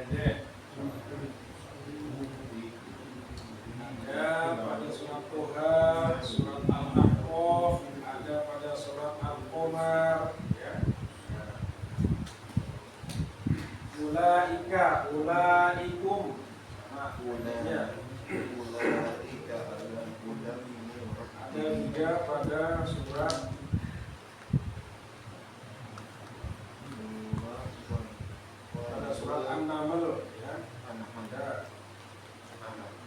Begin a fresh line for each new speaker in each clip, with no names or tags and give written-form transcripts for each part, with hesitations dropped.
pendek. Ada pada surat Toha, surat Al-Ahqaf, ada pada surat Al-Qamar, ya. Ulaika, ulaikum, sama ulainya.
Ulaika ala hudan min
Ada juga pada surat An-Naml, ya. Ada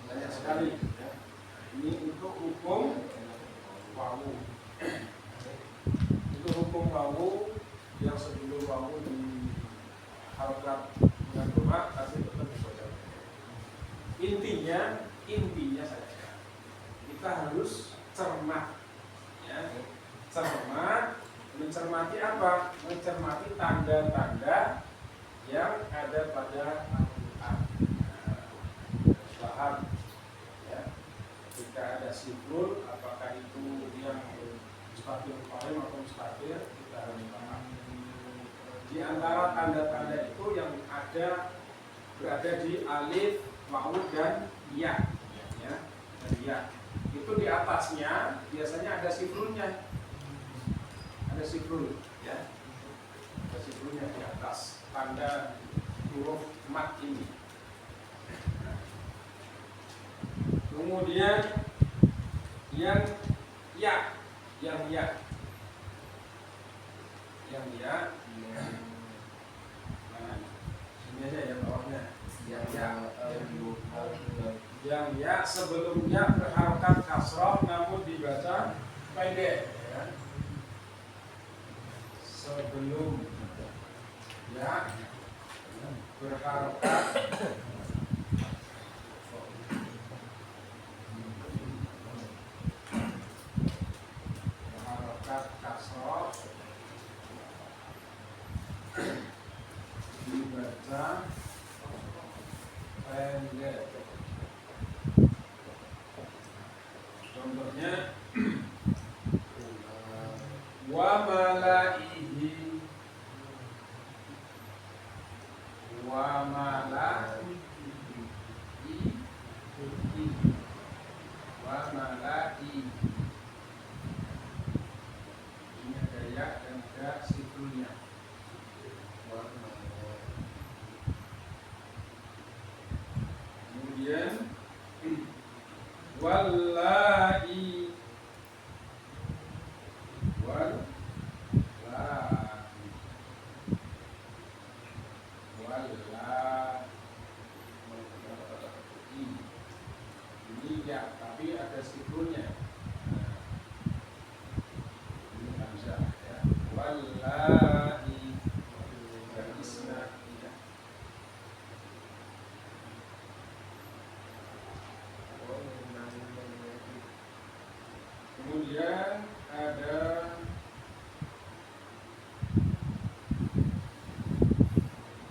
banyak sekali, ya. Ini untuk hukum wawu. Itu hukum wawu yang sebelum wawu di harokat dengan doa tapi tetap dibaca. Intinya saja kita harus cermat, ya. Cermat, mencermati apa? Mencermati tanda-tanda yang ada pada Al-Quran. Paham, ya. Jika ada sifrul, apakah itu yang mustaqil qaim atau mustaqil, kita harus paham. Di antara tanda-tanda itu yang ada berada di alif, wawu dan ya, ya. Dan ya. Itu di atasnya biasanya ada sifrulnya. Ada sifrul, ya. Ada sifrulnya di atas tanda huruf mat ini. Kemudian yang ya, ini aja ya bawahnya. Yang ya sebelumnya berharokat kasroh namun dibaca pendek, ya. Sebelum ya berharokat kasroh dibaca pendek. Contohnya wa malaihi, wa malaihi, wa malaihi. Ini ada ya dan ada sifrulnya. Kemudian wallahi, ini ya, tapi ada sifrulnya. Ini hamzah, ya. Wallahi dan isna, ya. Kemudian ada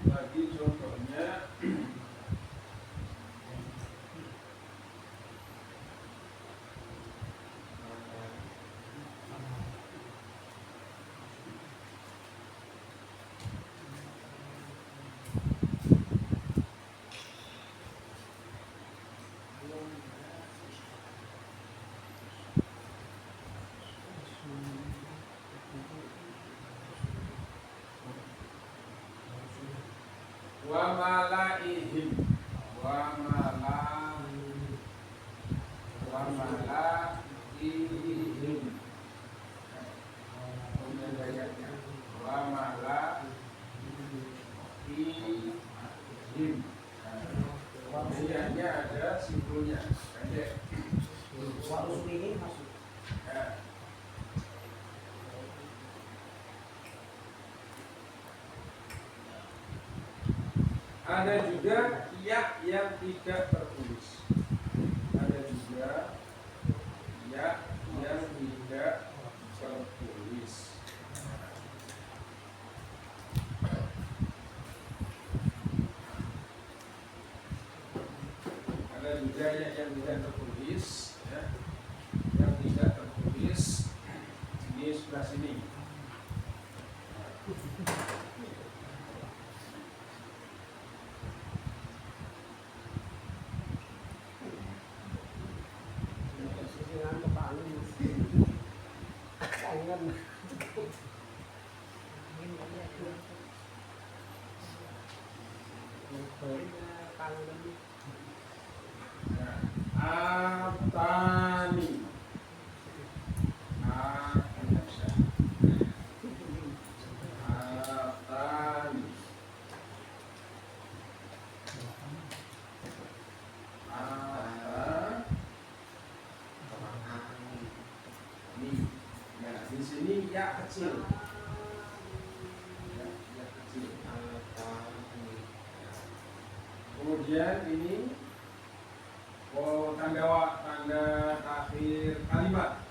lagi contohnya wa malaihim, wa malaihim, kemudian ayatnya wa malaihim. Ayatnya ada sifrulnya pendek. Ya. Ada juga ya yang tidak tertulis. Ada juga ya yang tidak tertulis. Ada juga ya yang tidak tertulis, ya. Yang tidak tertulis ini sebelah sini. Atani. Atani. Nah, di sini ya kecil. Ya kecil. Kemudian ini tanda akhir kalimat.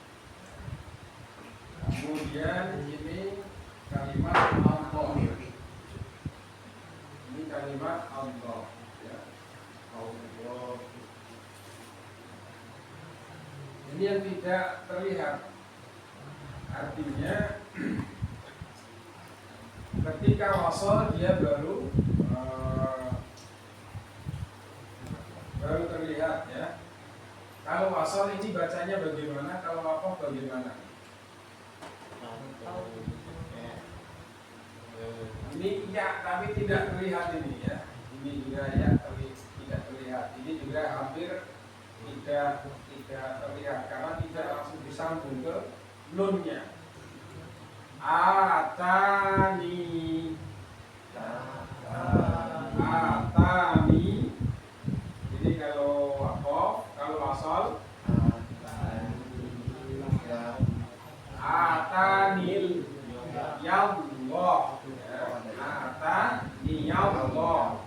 Kemudian ini kalimat Allah. Ini kalimat Allah. Ya. Allah. Ini yang tidak terlihat. Artinya ketika wasal dia baru terlihat ya. Kalau wasal ini bacanya bagaimana? Kalau waqaf bagaimana? Ini ya, tapi tidak terlihat ini ya. Ini juga ya, tapi tidak terlihat. Ini juga hampir tidak terlihat karena tidak langsung disambung ke nunnya. Atani. Jadi kalau waqaf, kalau wasal atanil yallah. Atani yallah.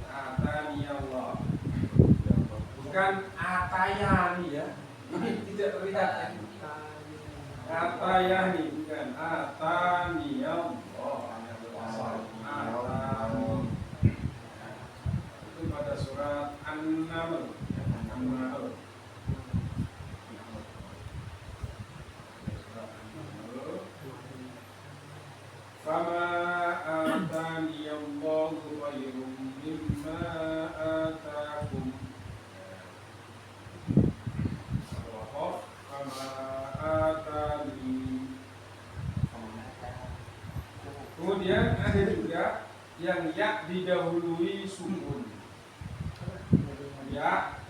Atani yallah. Bukan atayani ya. Ini tidak terlihat ya. Atayani bukan atani yallah. Itu pada surat An-Naml. Fama atani Allahu khairum mimma atakum. Fama atani. Kemudian ada juga yang ya didahului sukun. Ya,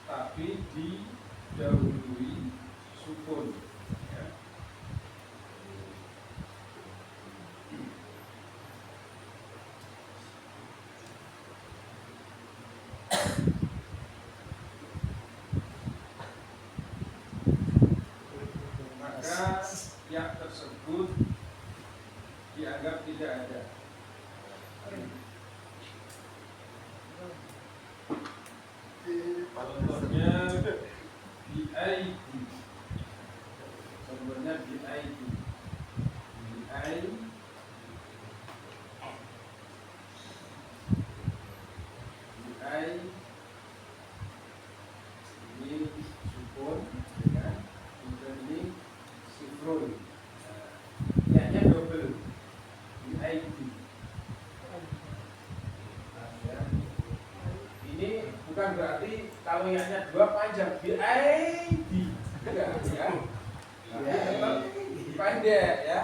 tapi didahului sukun. Ya. Maka ya tersebut dianggap tidak ada. Contohnya bi'aidi. Contohnya bi'aidi. Bi'aidi. Ini sukun, ya. Kemudian ini sifrun. Ya double. Bi'aidi. Ini bukan berarti kalau yang dua panjang bi'aidi. Enggak ya. Tetap pendek ya.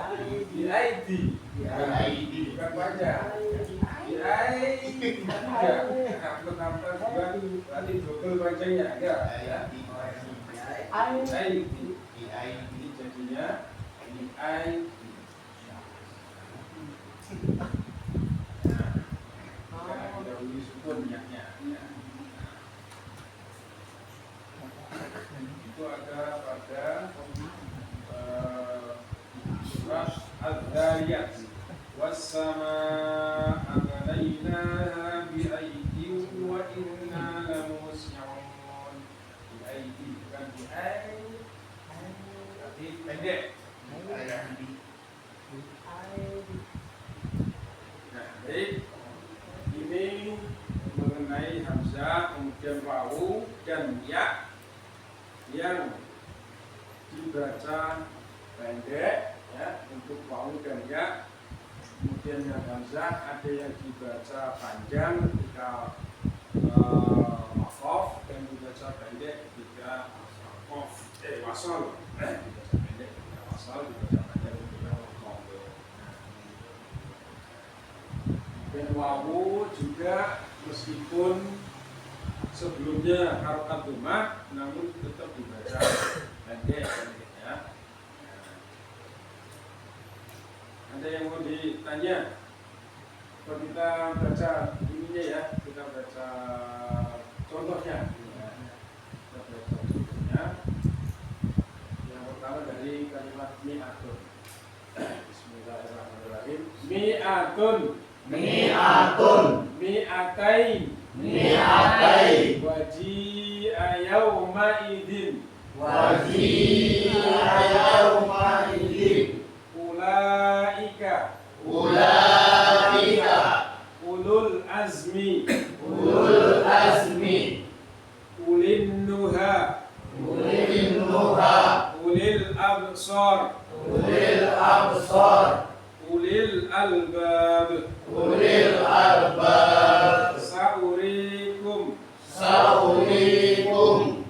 Bi'aidi. Bukan panjang. Bi'aidi. Enggak. Apa juga berarti double panjangnya enggak ya. Bi'aidi. Ini jadinya bi'aidi. Dahulu sukun ya. Itu ada pada surat Al-Dhariyat. Was-samaa'a banaynaha bi'aydin wa inna lamus'un. Bi'aydin bukan bi'aydin. Tapi pendek. Nah, baik. Ini mengenai hamzah, kemudian wawu dan ya yang dibaca pendek ya untuk wawu dan ya. Kemudian yang hamzah ada yang dibaca panjang ketika waqaf dan dibaca pendek ketika wasal. Dibaca pendek ketika wasal, dibaca panjang ketika waqaf. Dan wawu juga meskipun sebelumnya harokat domah, namun tetap dibaca pendek ya. Ada yang mau ditanya? Kalau kita baca ininya ya, kita baca contohnya. Ya. Kita baca contohnya. Yang pertama dari kalimat mi'atun. Bismillahirrahmanirrahim. Mi'atun.
Mi'atun.
Mi'atain.
Mi'atain.
Waji'a yawma idin.
Waji'a yawma idin.
Ulaika.
Ulaika.
Ulul azmi.
Ulul azmi.
Ulin nuha.
Ulil nuha.
Ulil absar.
Ulil absar.
Ulil albab.
Ulil albab.
Saurikum.
Saurikum.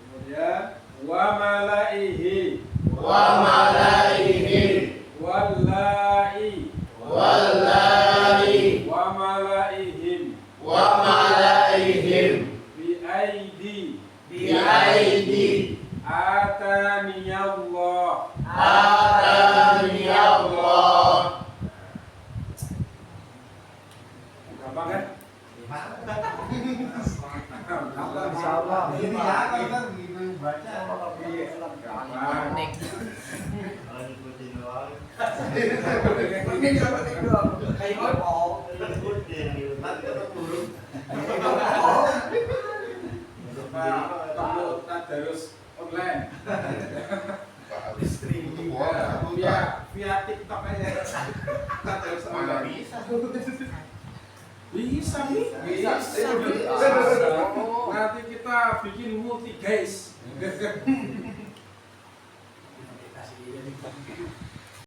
Kemudian wa malaihi.
Wa malaihi.
Wallahi.
Wallahi.
Wa malaihim.
Wa malaihim.
Bi aidi.
Bi aidi.
Ataniyallah.
Atani Allah.
Gampang kan?
Insyaallah.
Ini ya kan gitu baca.
Gampang.
Ini apa nih doang? Kayak oh.
Perlu tadarus online.
Streaming
Via TikTok aja. Tadarus online. Bisa nih.
Bisa.
Nanti kita bikin multi guys.
Kasih dia nih.